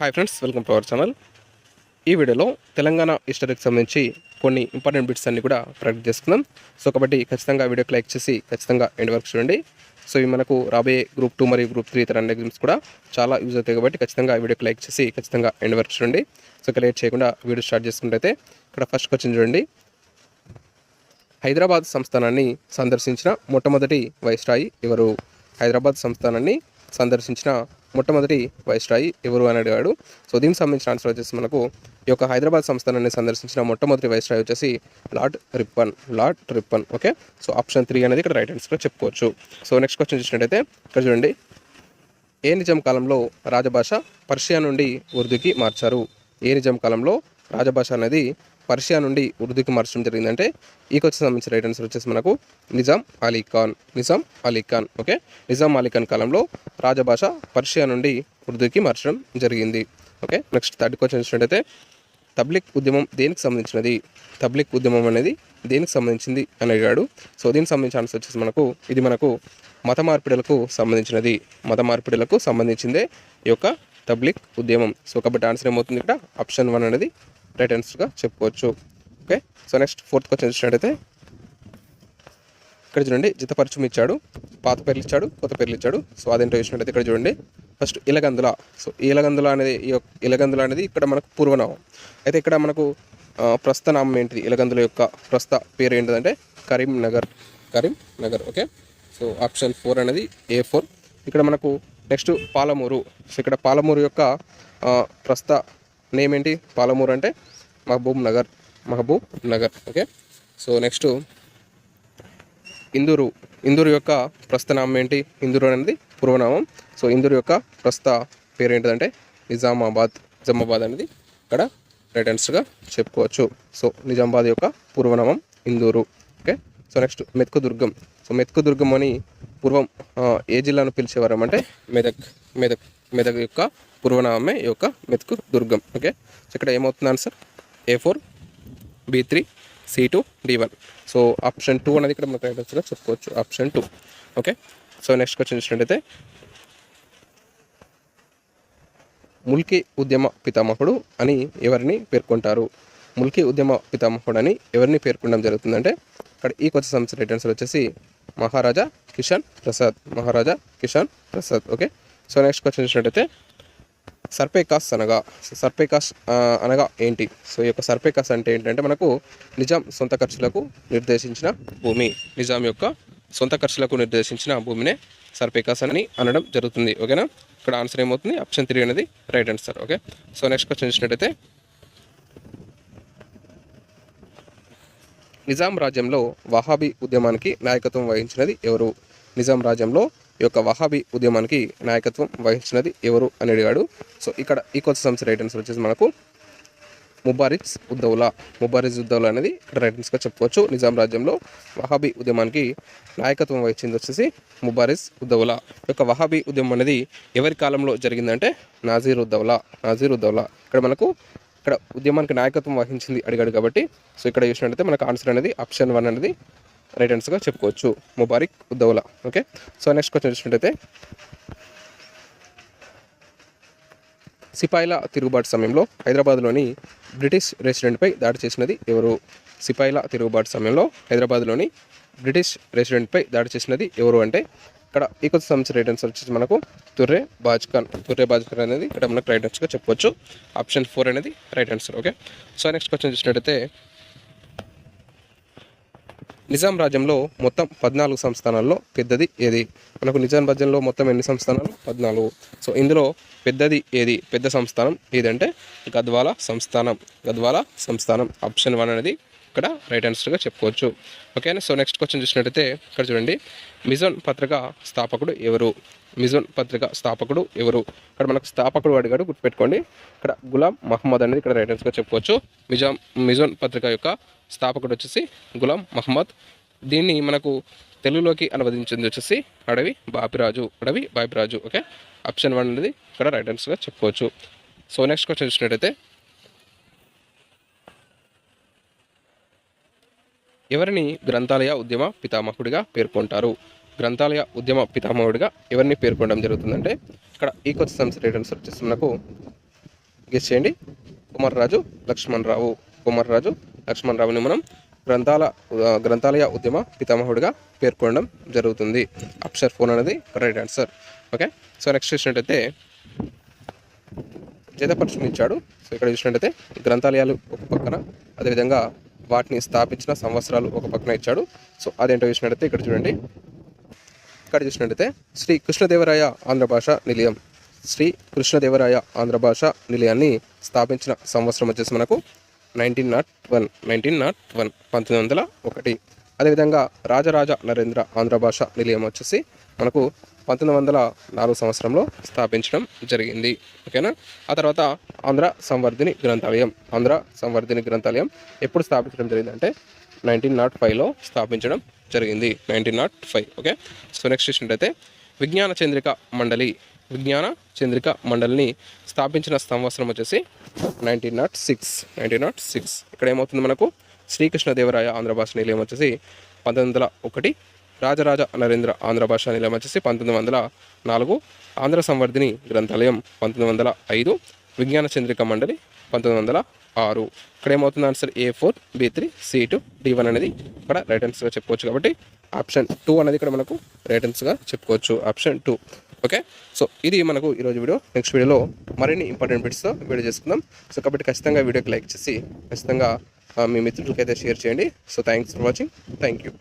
Hi friends, welcome to our channel. ఈ వీడియోలో తెలంగాణ హిస్టరీకి సంబంధించి కొన్ని ఇంపార్టెంట్ బిట్స్ అన్ని కూడా ప్రాక్టీస్ చేసుకుందాం. సో కాబట్టి ఖచ్చితంగా వీడియోకి లైక్ చేసి ఖచ్చితంగా ఎండ్ వరకు చూడండి. సో ఇవి మనకు రాబోయే గ్రూప్ 2 మరియు గ్రూప్ 3 ఇతర ఎగ్జామ్స్ కూడా చాలా యూజ్ అవుతాయి కాబట్టి ఖచ్చితంగా వీడియోకి లైక్ చేసి ఖచ్చితంగా ఎండ్ వరకు చూడండి. సో ఇక లేట్ చేయకుండా వీడియో స్టార్ట్ చేసుకుంటే ఇక్కడ ఫస్ట్ క్వశ్చన్ చూడండి. హైదరాబాద్ సంస్థానాన్ని సందర్శించిన మొట్టమొదటి వైస్రాయి ఎవరు? హైదరాబాద్ సంస్థానాన్ని సందర్శించిన మొట్టమొదటి వైస్రాయి ఎవరు అని అడిగాడు. సో దీనికి సంబంధించిన ఆన్సర్ వచ్చేసి మనకు ఈ యొక్క హైదరాబాద్ సంస్థానాన్ని సందర్శించిన మొట్టమొదటి వైస్రాయి వచ్చేసి lord Ripon. Okay, so option 3 అనేది ఇక్కడ రైట్ ఆన్సర్గా చెప్పుకోవచ్చు. సో నెక్స్ట్ క్వశ్చన్ చూసినట్టయితే ఇక్కడ చూడండి. ఏ నిజాం కాలంలో రాజభాష పర్షియా నుండి ఉర్దూకి మార్చారు? ఏ నిజాం కాలంలో రాజభాష అనేది పర్షియా నుండి ఉర్దూకి మార్చడం జరిగిందంటే ఈ క్వశ్చన్ సంబంధించిన రైట్ ఆన్సర్ వచ్చేసి మనకు నిజాం అలీ ఖాన్. ఓకే, నిజాం అలీ ఖాన్ కాలంలో రాజభాష పర్షియా నుండి ఉర్దూకి మార్చడం జరిగింది. ఓకే, నెక్స్ట్ థర్డ్ క్వశ్చన్ చూసినట్టయితే తబ్లిక్ ఉద్యమం దేనికి సంబంధించినది? తబ్లిక్ ఉద్యమం అనేది దేనికి సంబంధించింది అని అడిగాడు. సో దీనికి సంబంధించిన ఆన్సర్ వచ్చేసి మనకు మత మార్పిడులకు సంబంధించిందే ఈ యొక్క తబ్లిక్ ఉద్యమం. సో కాబట్టి ఆన్సర్ ఏమవుతుంది ఇక్కడ ఆప్షన్ 1 అనేది రైట్ ఆన్సర్గా చెప్పుకోవచ్చు. Okay, so next fourth question చూసినట్టయితే ఇక్కడ చూడండి. జితపరచం ఇచ్చాడు, పాత పేర్లు ఇచ్చాడు, కొత్త పేర్లు ఇచ్చాడు. సో అదేంటో చూసినట్టయితే ఇక్కడ చూడండి. ఫస్ట్ ఇలగందుల. సో ఇలగందుల అనేది ఇక్కడ మనకు పూర్వనామం. అయితే ఇక్కడ మనకు ప్రస్తుత నామం ఏంటిది? ఇలగందుల యొక్క ప్రస్తుత పేరు ఏంటిదంటే కరీంనగర్. ఓకే, సో ఆప్షన్ 4 అనేది A4. ఇక్కడ మనకు నెక్స్ట్ పాలమూరు. సో ఇక్కడ పాలమూరు యొక్క ప్రస్తుత నేమ్ ఏంటి? పాలమూరు అంటే Mahabubnagar. Okay, so next Induru యొక్క ప్రస్తుత నామం ఏంటి? ఇందూరు అనేది పూర్వనామం. సో ఇందూరు యొక్క ప్రస్తుత పేరు ఏంటిదంటే నిజామాబాద్ అనేది ఇక్కడ రైట్ ఆన్సర్గా చెప్పుకోవచ్చు. సో నిజామాబాద్ యొక్క పూర్వనామం ఇందూరు. ఓకే, సో నెక్స్ట్ మెతుకు దుర్గం అని పూర్వం ఏ జిల్లాను పిలిచేవారమంటే మెదక్ యొక్క పూర్వనామే ఈ యొక్క మెతుకు దుర్గం. ఓకే, సో ఇక్కడ ఏమవుతుంది answer? A4, B3, C2, D1. So option 2 అనేది ఇక్కడ మనకు రైట్ ఆన్సర్గా చెప్పుకోవచ్చు. Option 2. Okay, so next question చూసినట్టయితే ముల్కీ ఉద్యమ పితామహుడు అని ఎవరిని పేర్కొంటారు? ముల్కీ ఉద్యమ పితామహుడు అని ఎవరిని పేర్కొనడం జరుగుతుందంటే ఇక్కడ ఈ క్వశ్చన్ సంబంధించిన రైట్ ఆన్సర్ వచ్చేసి Maharaja Kishan Prasad. Okay, so next question చూసినట్టయితే సర్పే కాస్ట్ అనగా ఏంటి? సో ఈ యొక్క సర్పే కాస్ట్ అంటే ఏంటంటే మనకు నిజాం సొంత ఖర్చులకు నిర్దేశించిన భూమినే సర్పే కాస్ట్ అని అనడం జరుగుతుంది. ఓకేనా, ఇక్కడ ఆన్సర్ ఏమవుతుంది? ఆప్షన్ 3 అనేది right answer. Okay, so next question చూసినట్టయితే నిజాం రాజ్యంలో వహాబీ ఉద్యమానికి నాయకత్వం వహించినది ఎవరు? నిజాం రాజ్యంలో ఈ యొక్క వహాబీ ఉద్యమానికి నాయకత్వం వహించినది ఎవరు అని అడిగాడు. సో ఇక్కడ ఈ క్వశ్చన్ సంబంధించిన రైట్ ఆన్సర్ వచ్చేసి మనకు ముబారిజ్ ఉద్దౌలా అనేది ఇక్కడ రైట్ ఆన్సర్గా చెప్పుకోవచ్చు. నిజాం రాజ్యంలో వహాబీ ఉద్యమానికి నాయకత్వం వహించింది వచ్చేసి ముబారిజ్ ఉద్దౌలా. ఈ యొక్క వహాబీ ఉద్యమం అనేది ఎవరి కాలంలో జరిగిందంటే నాజీరుద్దౌలా. ఇక్కడ ఉద్యమానికి నాయకత్వం వహించింది అడిగాడు కాబట్టి సో ఇక్కడ చూసినట్టయితే మనకు ఆన్సర్ అనేది ఆప్షన్ 1 అనేది రైట్ ఆన్సర్గా చెప్పుకోవచ్చు, Mubarik Uddaula. Okay, so next question చూసినట్టయితే సిపాయిల తిరుగుబాటు సమయంలో హైదరాబాద్లోని బ్రిటిష్ రెసిడెంట్పై దాడి చేసినది ఎవరు? సిపాయిల తిరుగుబాటు సమయంలో హైదరాబాద్లోని బ్రిటిష్ రెసిడెంట్పై దాడి చేసినది ఎవరు అంటే ఇక్కడ ఈ కొత్త సంవత్సరం రైట్ ఆన్సర్ వచ్చేసి మనకు తుర్రే బాజ్ ఖాన్ అనేది ఇక్కడ మనకు రైట్ ఆన్సర్గా చెప్పుకోవచ్చు. ఆప్షన్ 4 అనేది right answer. Okay, so next question చూసినట్టయితే నిజాం రాజ్యంలో మొత్తం 14 సంస్థానాల్లో పెద్దది ఏది? మనకు నిజాం రాజ్యంలో మొత్తం ఎన్ని సంస్థానాలు? 14. సో ఇందులో పెద్దది ఏది? పెద్ద సంస్థానం ఏదంటే గద్వాల సంస్థానం. ఆప్షన్ 1 అనేది ఇక్కడ రైట్ ఆన్సర్గా చెప్పుకోవచ్చు. ఓకేనా, సో నెక్స్ట్ క్వశ్చన్ చూసినట్టయితే ఇక్కడ చూడండి. మిజోన్ పత్రిక స్థాపకుడు ఎవరు? ఇక్కడ మనకు స్థాపకుడు అడిగాడు, గుర్తుపెట్టుకోండి. ఇక్కడ గులాం మహమ్మద్ అనేది ఇక్కడ రైట్ ఆన్సర్గా చెప్పుకోవచ్చు. మిజోన్ పత్రిక యొక్క స్థాపకుడు వచ్చేసి గులాం మహమ్మద్. దీన్ని మనకు తెలుగులోకి అనువదించింది వచ్చేసి అడవి బాపిరాజు. ఓకే, ఆప్షన్ 1 అనేది ఇక్కడ రైట్ ఆన్సర్గా చెప్పుకోవచ్చు. సో నెక్స్ట్ క్వశ్చన్ చూసినట్టయితే ఎవరిని గ్రంథాలయ ఉద్యమ పితామహుడిగా పేర్కొంటారు? గ్రంథాలయ ఉద్యమ పితామహుడిగా ఎవరిని పేర్కొనడం జరుగుతుందంటే ఇక్కడ ఈ క్వశ్చన్ రైట్ ఆన్సర్ వచ్చేసి మనకు గెస్ చేయండి. కుమారరాజు లక్ష్మణరావు. కుమారరాజు లక్ష్మణరావుని మనం గ్రంథాలయ ఉద్యమ పితామహుడిగా పేర్కొనడం జరుగుతుంది. ఆప్షన్ 4 అనేది right answer. Okay, so next చూసినట్టయితే జతపరుషుని ఇచ్చాడు. సో ఇక్కడ చూసినట్టయితే గ్రంథాలయాలు ఒక పక్కన, అదేవిధంగా వాటిని స్థాపించిన సంవత్సరాలు ఒక పక్కన ఇచ్చాడు. సో అదేంటో చూసినట్టయితే ఇక్కడ చూడండి. ఇక్కడ చూసినట్టయితే శ్రీ కృష్ణదేవరాయ ఆంధ్ర భాషా నిలయం, శ్రీ కృష్ణదేవరాయ ఆంధ్ర భాషా నిలయాన్ని స్థాపించిన సంవత్సరం వచ్చేసి మనకు 1901 1901. అదేవిధంగా రాజరాజ నరేంద్ర ఆంధ్ర భాషా నిలయం వచ్చేసి మనకు 1904 సంవత్సరంలో స్థాపించడం జరిగింది. ఓకేనా. ఆ తర్వాత ఆంధ్ర సంవర్ధిని గ్రంథాలయం ఎప్పుడు స్థాపించడం జరిగింది అంటే 1905లో స్థాపించడం జరిగింది. 1905. ఓకే, సో నెక్స్ట్ చూసినట్టయితే విజ్ఞాన చంద్రిక మండలిని స్థాపించిన సంవత్సరం వచ్చేసి 1906. ఇక్కడ ఏమవుతుంది మనకు శ్రీకృష్ణదేవరాయ ఆంధ్ర భాషా నిలయం వచ్చేసి 1901, రాజరాజ నరేంద్ర ఆంధ్ర భాషా నిలయం వచ్చేసి 1904, ఆంధ్ర సంవర్ధిని గ్రంథాలయం 1905, విజ్ఞాన చంద్రిక మండలి 1906. ఇక్కడ ఏమవుతుంది answer A4, B3, C2, D1 అనేది ఇక్కడ రైట్ ఆన్సర్గా చెప్పుకోవచ్చు. కాబట్టి ఆప్షన్ 2 అనేది ఇక్కడ మనకు రైట్ ఆన్సర్గా చెప్పుకోవచ్చు. ఆప్షన్ 2. ఓకే, సో ఇది మనకు ఈరోజు వీడియో. నెక్స్ట్ వీడియోలో మరిన్ని ఇంపార్టెంట్ బిట్స్తో వీడియో చేసుకుందాం. సో కాబట్టి ఖచ్చితంగా వీడియోకి లైక్ చేసి ఖచ్చితంగా మీ మిత్రులకైతే షేర్ చేయండి. So thanks for watching. Thank you.